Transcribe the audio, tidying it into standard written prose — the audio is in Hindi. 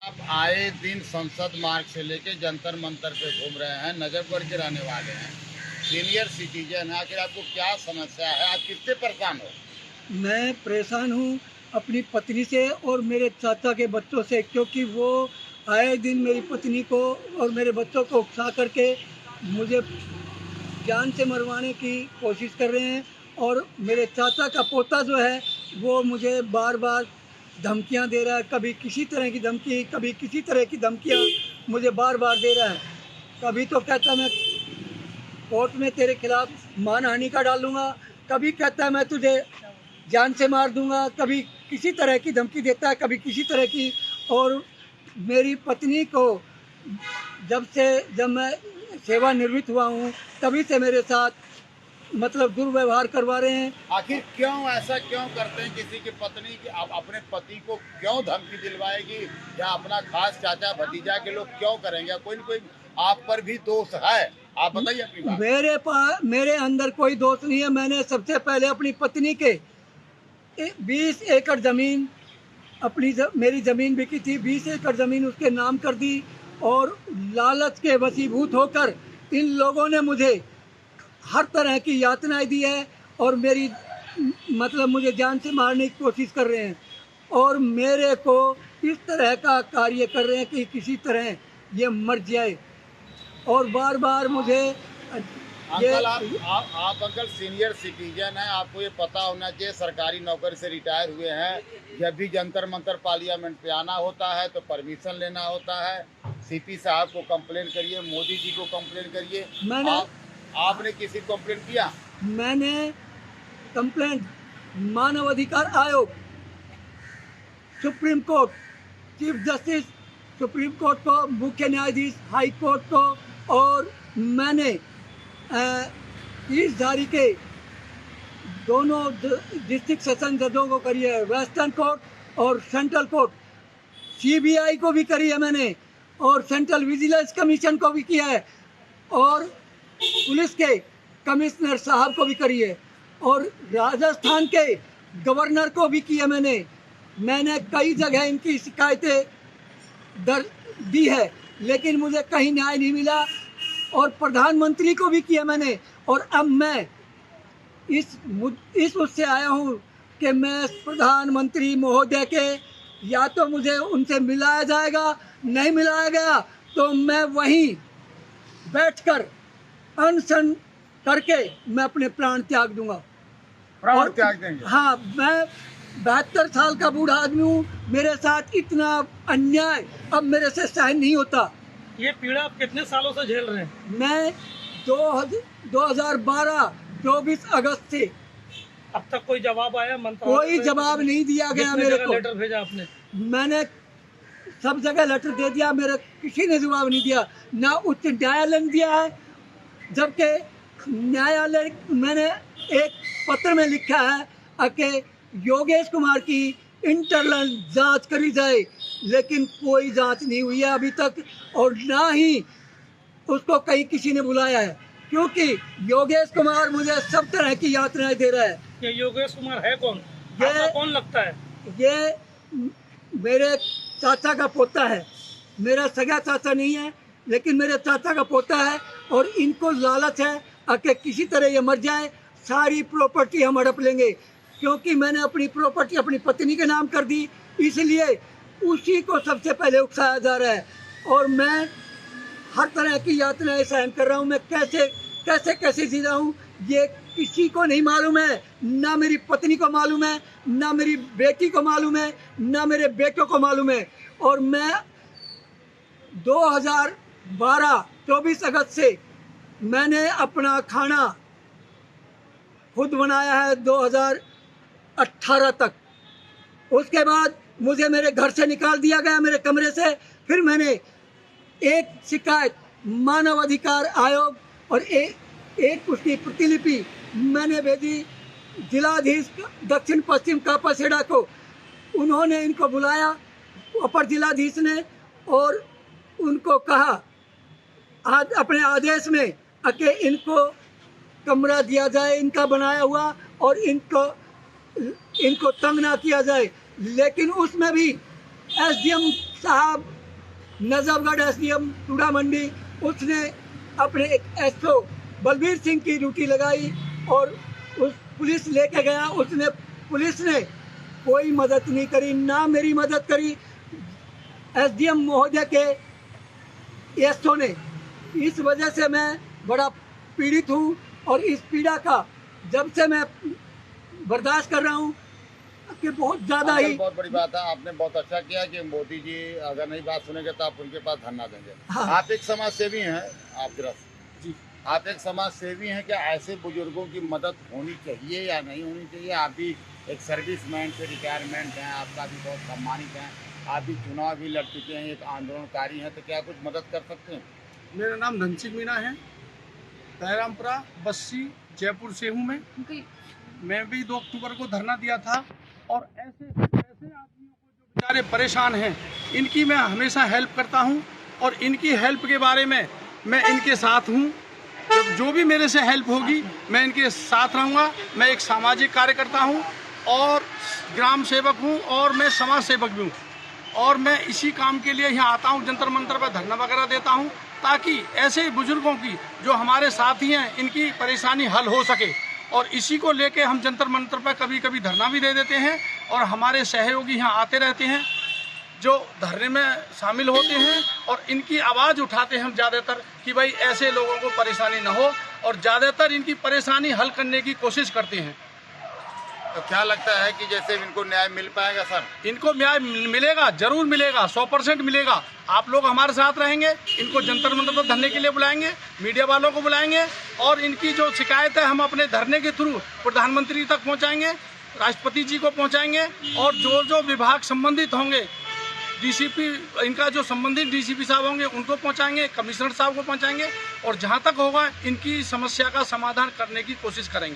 आप आए दिन संसद मार्ग से लेके जंतर मंतर पे घूम रहे हैं, नजफगढ़ के रहने वाले हैं, सीनियर सिटीजन है। आखिर आपको क्या समस्या है, आप किससे परेशान हो? मैं परेशान हूँ अपनी पत्नी से और मेरे चाचा के बच्चों से, क्योंकि वो आए दिन मेरी पत्नी को और मेरे बच्चों को उकसा करके मुझे जान से मरवाने की कोशिश कर रहे हैं। और मेरे चाचा का पोता जो है वो मुझे बार बार धमकियां दे रहा है, कभी किसी तरह की धमकी, कभी किसी तरह की धमकियां मुझे बार बार दे रहा है। कभी तो कहता मैं कोर्ट में तेरे खिलाफ मानहानि का डालूंगा, कभी कहता है मैं तुझे जान से मार दूंगा, कभी किसी तरह की धमकी देता है, कभी किसी तरह की। और मेरी पत्नी को जब मैं सेवानिवृत्त हुआ हूँ तभी से मेरे साथ मतलब दुर्व्यवहार करवा रहे हैं। आखिर क्यों ऐसा क्यों करते हैं? किसी की पत्नी की आप अपने पति को क्यों धमकी दिलवाएगी, या अपना खास चाचा भतीजा के लोग क्यों करेंगे? कोई न कोई आप पर भी दोष है, आप बताइए अपनी बात। मेरे अंदर कोई दोष नहीं है। मैंने सबसे पहले अपनी पत्नी के 20 एकड़ ज़मीन मेरी ज़मीन बिकी थी, 20 एकड़ ज़मीन उसके नाम कर दी। और लालच के वशीभूत होकर इन लोगों ने मुझे हर तरह की यातनाएं दी है और मेरी मतलब मुझे जान से मारने की कोशिश कर रहे हैं और मेरे को इस तरह का कार्य कर रहे हैं कि किसी तरह ये मर जाए। और बार बार मुझे अंकल आप अंकल सीनियर सिटीजन हैं, आपको ये पता होना चाहिए, सरकारी नौकरी से रिटायर हुए हैं। जब भी जंतर मंतर पार्लियामेंट पे आना होता है तो परमिशन लेना होता है। सीपी साहब को कंप्लेन करिए, मोदी जी को कंप्लेन करिए। आपने किसी को कंप्लेन किया? मैंने कंप्लेंट मानव अधिकार आयोग, supreme court, chief justice supreme court को, मुख्य न्यायाधीश हाई कोर्ट को, और मैंने 30 जारी के दोनों डिस्ट्रिक्ट सेशन जजों को करी है, वेस्टर्न कोर्ट और सेंट्रल कोर्ट। सीबीआई को भी करी है मैंने, और सेंट्रल विजिलेंस कमीशन को भी किया है, और पुलिस के कमिश्नर साहब को भी करी है, और राजस्थान के गवर्नर को भी किया मैंने कई जगह इनकी शिकायतें दर्ज दी है, लेकिन मुझे कहीं न्याय नहीं मिला। और प्रधानमंत्री को भी किया मैंने। और अब मैं इस उससे आया हूँ कि मैं प्रधानमंत्री महोदय के, या तो मुझे उनसे मिलाया जाएगा, नहीं मिलाया गया तो मैं वहीं बैठकर अनशन करके मैं अपने प्राण त्याग दूंगा। प्राण त्याग देंगे? हाँ, मैं 72 साल का बूढ़ा आदमी हूँ, मेरे साथ इतना अन्याय अब मेरे से सहन नहीं होता। ये पीड़ा आप कितने सालों से झेल रहे हैं? मैं 2012 24 अगस्त से। अब तक कोई जवाब आया? मंत्रालय कोई जवाब नहीं दिया गया मेरे को। लेटर भेजा आपने? मैंने सब जगह लेटर दे दिया, मेरे किसी ने जवाब नहीं दिया, ना उच्च न्यायालय ने दिया है। जबकि न्यायालय, मैंने एक पत्र में लिखा है कि योगेश कुमार की इंटरनल जांच करी जाए, लेकिन कोई जांच नहीं हुई है अभी तक, और ना ही उसको कहीं किसी ने बुलाया है, क्योंकि योगेश कुमार मुझे सब तरह की यातनाएं दे रहा है। ये योगेश कुमार है कौन? ये आपका कौन लगता है? ये मेरे चाचा का पोता है, मेरा सगा चाचा नहीं है, लेकिन मेरे चाचा का पोता है। और इनको लालच है कि किसी तरह ये मर जाए, सारी प्रॉपर्टी हम हड़प लेंगे। क्योंकि मैंने अपनी प्रॉपर्टी अपनी पत्नी के नाम कर दी, इसलिए उसी को सबसे पहले उकसाया जा रहा है। और मैं हर तरह की यातनाएं सहन कर रहा हूँ। मैं कैसे जी रहा हूँ ये किसी को नहीं मालूम है, ना मेरी पत्नी को मालूम है, ना मेरी बेटी को मालूम है, ना मेरे बेटों को मालूम है। और मैं 2012 24 अगस्त से मैंने अपना खाना खुद बनाया है 2018 तक। उसके बाद मुझे मेरे घर से निकाल दिया गया, मेरे कमरे से। फिर मैंने एक शिकायत मानव अधिकार आयोग और एक उसकी प्रतिलिपि मैंने भेजी जिलाधीश दक्षिण पश्चिम कापासेड़ा को। उन्होंने इनको बुलाया, अपर जिलाधीश ने, और उनको कहा अपने आदेश में कि इनको कमरा दिया जाए इनका बनाया हुआ, और इनको तंग ना किया जाए। लेकिन उसमें भी एसडीएम साहब नजफगढ़ SDM टूडा मंडी, उसने अपने एक SO बलबीर सिंह की ड्यूटी लगाई और उस पुलिस लेके गया। पुलिस ने कोई मदद नहीं करी, ना मेरी मदद करी SDM महोदय के SO ने। इस वजह से मैं बड़ा पीड़ित हूँ और इस पीड़ा का जब से मैं बर्दाश्त कर रहा हूँ कि बहुत ज़्यादा ही। बहुत बड़ी बात है, आपने बहुत अच्छा किया कि मोदी जी अगर नहीं बात सुनेंगे तो आप उनके पास धरना देंगे। हाँ। आप एक समाज सेवी हैं, जी। आप एक समाज सेवी हैं, क्या ऐसे बुजुर्गों की मदद होनी चाहिए या नहीं होनी चाहिए? आप भी एक सर्विसमैन से रिटायरमेंट हैं, आपका भी बहुत सम्मानित हैं, आप भी चुनाव भी लड़ चुके हैं, एक आंदोलनकारी हैं, तो क्या कुछ मदद कर सकते हैं? मेरा नाम धनसिंह मीणा है, दहरामपुरा बस्सी जयपुर से हूँ मैं भी 2 अक्टूबर को धरना दिया था। और ऐसे आदमियों को जो बेचारे परेशान हैं, इनकी मैं हमेशा हेल्प करता हूँ और इनकी हेल्प के बारे में मैं इनके साथ हूँ। जो भी मेरे से हेल्प होगी मैं इनके साथ रहूँगा। मैं एक सामाजिक कार्यकर्ता हूँ और ग्राम सेवक हूँ और मैं समाज सेवक भी हूँ और मैं इसी काम के लिए यहाँ आता हूँ, जंतर मंतर पर धरना वगैरह देता हूँ ताकि ऐसे बुजुर्गों की जो हमारे साथी हैं इनकी परेशानी हल हो सके। और इसी को लेके हम जंतर मंतर पर कभी कभी धरना भी दे देते हैं और हमारे सहयोगी यहाँ आते रहते हैं जो धरने में शामिल होते हैं और इनकी आवाज़ उठाते हैं हम ज़्यादातर कि भाई ऐसे लोगों को परेशानी न हो, और ज़्यादातर इनकी परेशानी हल करने की कोशिश करते हैं। तो क्या लगता है कि जैसे इनको न्याय मिल पाएगा सर? इनको न्याय मिलेगा, जरूर मिलेगा, 100% मिलेगा। आप लोग हमारे साथ रहेंगे, इनको जंतर मंतर पर धरने के लिए बुलाएंगे, मीडिया वालों को बुलाएंगे और इनकी जो शिकायत है हम अपने धरने के थ्रू प्रधानमंत्री तक पहुंचाएंगे, राष्ट्रपति जी को पहुंचाएंगे और जो विभाग संबंधित होंगे, DCP इनका जो संबंधित DCP साहब होंगे उनको पहुंचाएंगे, कमिश्नर साहब को पहुंचाएंगे और जहां तक होगा इनकी समस्या का समाधान करने की कोशिश करेंगे।